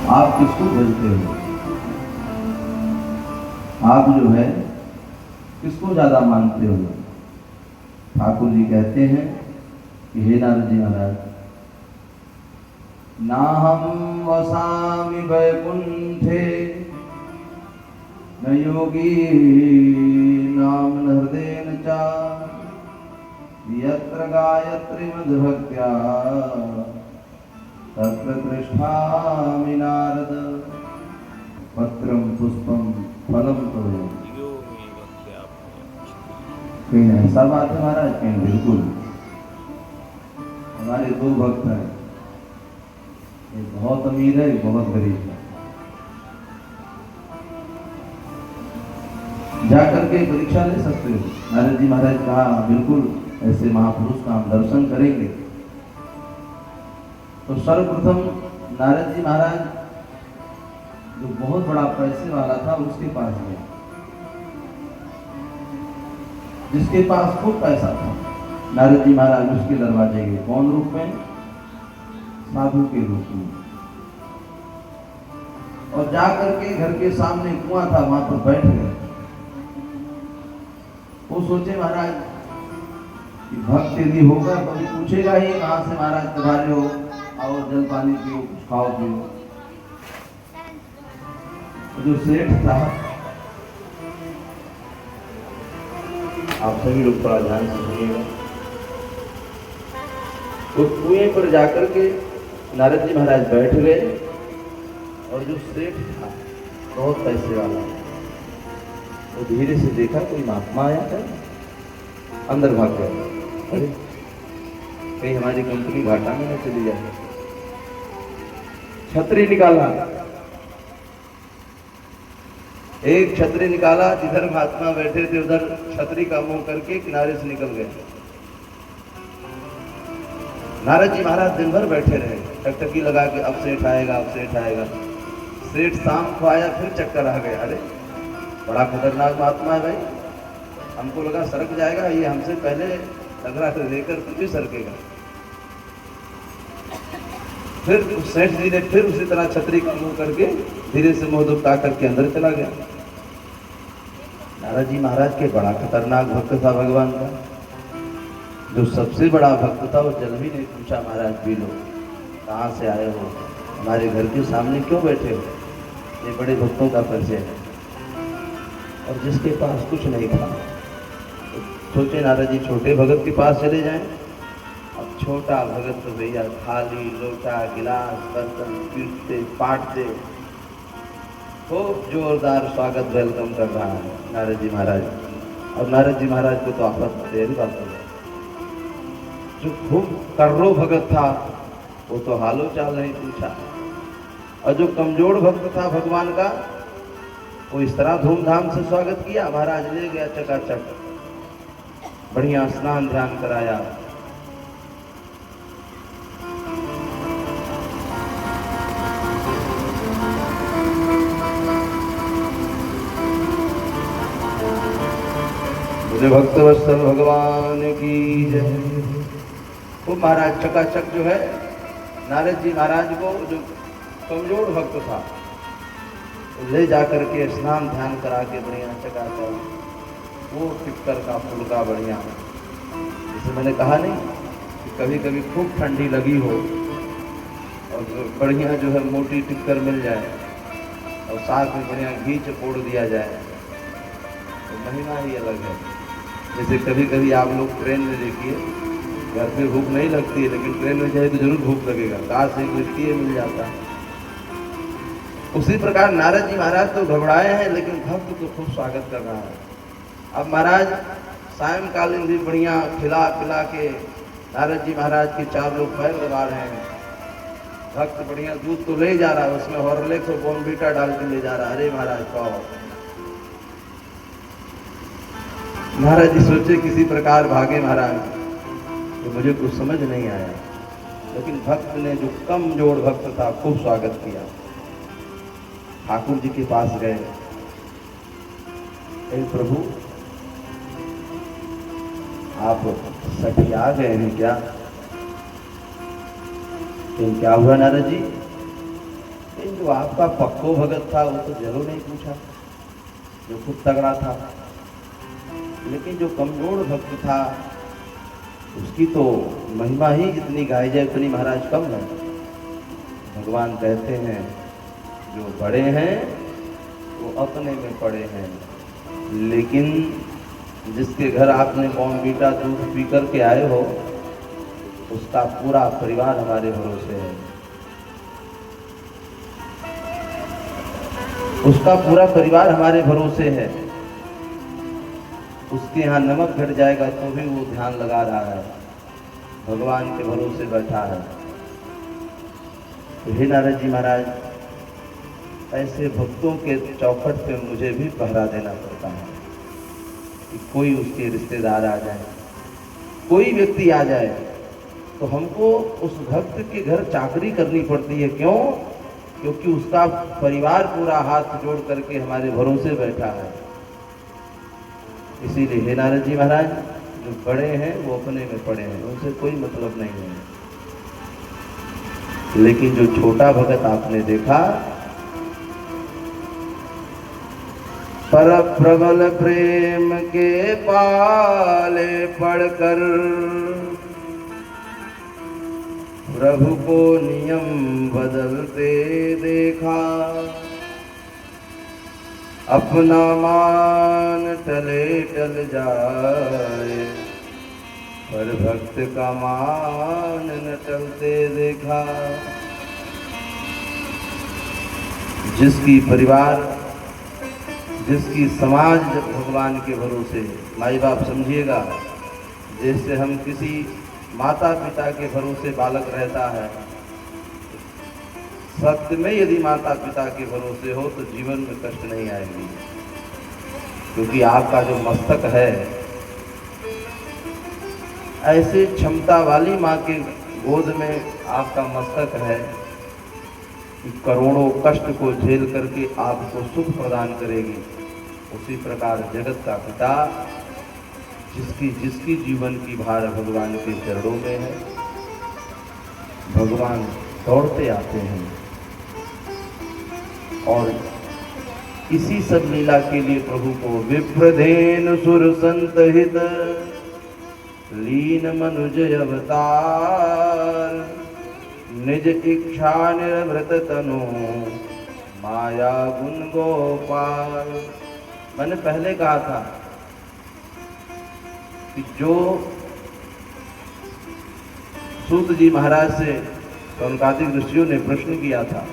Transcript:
आप किसको भजते हो? आप जो है किसको ज्यादा मानते हो? ठाकुर जी कहते हैं कि हे नारद जी महाराज, नाहं वसामि वैकुंठे न योगी नाम न हृदयेन च यत्र गायत्री मद्भक्त्या तत्र तिष्ठामि नारद। पत्रम पुष्पम फलम तोयम्। कहीं ऐसा बात है महाराज? कहीं बिल्कुल। हमारे दो भक्त हैं, एक बहुत अमीर है, एक बहुत गरीब है। जाकर के परीक्षा ले सकते हो। नारद जी महाराज कहा बिल्कुल, ऐसे महापुरुष का हम दर्शन करेंगे। तो सर्वप्रथम नारद जी महाराज जो बहुत बड़ा पैसे वाला था उसके पास गए, जिसके पास खूब पैसा था। नारद जी महाराज उसके दरवाजे गए। कौन रूप में? साधु के रूप में। और जाकर के घर के सामने कुआं था, वहां पर बैठ गए। वो सोचे महाराज कि भक्त यदि होगा कभी पूछेगा ही कहां से महाराज तुम्हारे हो, आओ जल पानी पियो, कुछ खाओ पियो। जो सेठ था, आप सभी लोग थोड़ा ध्यान से सुनिएगा। तो कुएं पर जाकर के नारद जी महाराज बैठ गए और जो सेठ था बहुत पैसे वाला, वो धीरे से देखा कोई महात्मा आया था, अंदर भाग गया। अरे कहीं हमारी कंपनी घाटा में न चली जाए। छतरी निकाला, एक छतरी निकाला, जिधर महात्मा बैठे थे उधर छतरी का मुंह करके किनारे से निकल गए। नारद जी महाराज दिन भर बैठे रहे, टकटकी लगा के अब सेठ आएगा, अब सेठ आएगा। सेठ शाम को आया, फिर चक्कर आ गया। अरे बड़ा खतरनाक महात्मा है भाई, हमको लगा सरक जाएगा, ये हमसे पहले लग रहा था लेकर भी सरकेगा। फिर सेठ जी ने फिर उसी तरह छतरी का मुंह करके धीरे से मुंह दुबका करके अंदर चला गया। नारद जी महाराज के बड़ा खतरनाक भक्त था भगवान का। जो सबसे बड़ा भक्त था वो जल भी नहीं पूछा, महाराज पी लो, कहाँ से आए हो, हमारे घर के सामने क्यों बैठे हो। ये बड़े भक्तों का परिचय है। और जिसके पास कुछ नहीं था, तो सोचे नारद जी छोटे भगत के पास चले जाएं। अब छोटा भगत तो भैया थाली लोटा गिलास बर्तन पीटते पाटते खूब जोरदार स्वागत वेलकम कर रहा है नारद जी महाराज। और नारद जी महाराज को तो आपस देर बात हो। जो खूब कर्रो भगत था वो तो हालो चाल नहीं पूछा, और जो कमजोर भक्त था भगवान का वो इस तरह धूमधाम से स्वागत किया। महाराज ले गया चकाचक, बढ़िया स्नान ध्यान कराया। मुझे भक्त वत्सल भगवान की जय। वो महाराज चकाचक जो है नारद जी महाराज को, जो कमजोर भक्त था, ले जाकर के स्नान ध्यान करा के बढ़िया चकाचक वो टिक्कर का फुलका बढ़िया। जैसे मैंने कहा नहीं कि कभी कभी खूब ठंडी लगी हो और बढ़िया जो है मोटी टिक्कर मिल जाए और साथ में बढ़िया घी चपोड़ दिया जाए तो महिमा ही अलग है। जैसे कभी कभी आप लोग ट्रेन में देखिए, घर पे भूख नहीं लगती है लेकिन ट्रेन में जाए तो जरूर भूख लगेगा, घास एक लिट्टी मिल जाता है। उसी प्रकार नारद जी महाराज तो घबराए हैं लेकिन भक्त तो खूब स्वागत कर रहा है। अब महाराज सायंकालीन भी बढ़िया खिला पिला के नारद जी महाराज के चार लोग पैर लगा रहे हैं। भक्त बढ़िया दूध तो ले जा रहा है, उसमें हॉर्लिक्स और बॉर्नवीटा डाल के ले जा रहा है। अरे महाराज पाओ। महाराज जी सोचे किसी प्रकार भागे महाराज, तो मुझे कुछ समझ नहीं आया, लेकिन भक्त ने जो कमजोर भक्त था खूब स्वागत किया। ठाकुर जी के पास गए, हे प्रभु आप सठिया गए हैं क्या? क्या हुआ नारद जी? लेकिन जो आपका पक्को भगत था वो तो जरूर नहीं पूछा, जो खुद तगड़ा था। लेकिन जो कमजोर भक्त था उसकी तो महिमा ही जितनी गाई जाए उतनी महाराज कम है। भगवान कहते हैं जो बड़े हैं वो अपने में पड़े हैं, लेकिन जिसके घर आपने बॉर्नवीटा दूध पी करके आए हो उसका पूरा परिवार हमारे भरोसे है, उसका पूरा परिवार हमारे भरोसे है। उसके यहाँ नमक घट जाएगा तो भी वो ध्यान लगा रहा है, भगवान के भरोसे बैठा है। तो हे नारद जी महाराज, ऐसे भक्तों के चौखट पे मुझे भी पहरा देना पड़ता है कि कोई उसके रिश्तेदार आ जाए, कोई व्यक्ति आ जाए तो हमको उस भक्त के घर चाकरी करनी पड़ती है। क्यों? क्योंकि उसका परिवार पूरा हाथ जोड़ करके हमारे भरोसे बैठा है। इसीलिए हे नारद जी महाराज, जो बड़े हैं वो अपने में पड़े हैं, उनसे कोई मतलब नहीं है। लेकिन जो छोटा भगत आपने देखा, पर प्रबल प्रेम के पाले पड़कर प्रभु को नियम बदलते देखा, अपना मान टले टल जाए पर भक्त का मान न टलते देखा। जिसकी परिवार, जिसकी समाज भगवान के भरोसे, माई बाप समझिएगा, जैसे हम किसी माता पिता के भरोसे बालक रहता है, सत्य में यदि माता पिता के भरोसे हो तो जीवन में कष्ट नहीं आएगी, क्योंकि आपका जो मस्तक है, ऐसे क्षमता वाली माँ के गोद में आपका मस्तक है कि करोड़ों कष्ट को झेल करके आपको सुख प्रदान करेगी। उसी प्रकार जगत का पिता, जिसकी जीवन की भार भगवान के चरणों में है, भगवान दौड़ते आते हैं। और इसी सब लीला के लिए प्रभु को विप्रधेन सुर संत हित लीन मनुज अवतार, निज इच्छा निर्वृत तनु माया गुण गोपाल। मैंने पहले कहा था कि जो सूत जी महाराज से सौनकादिक ऋषियों ने प्रश्न किया था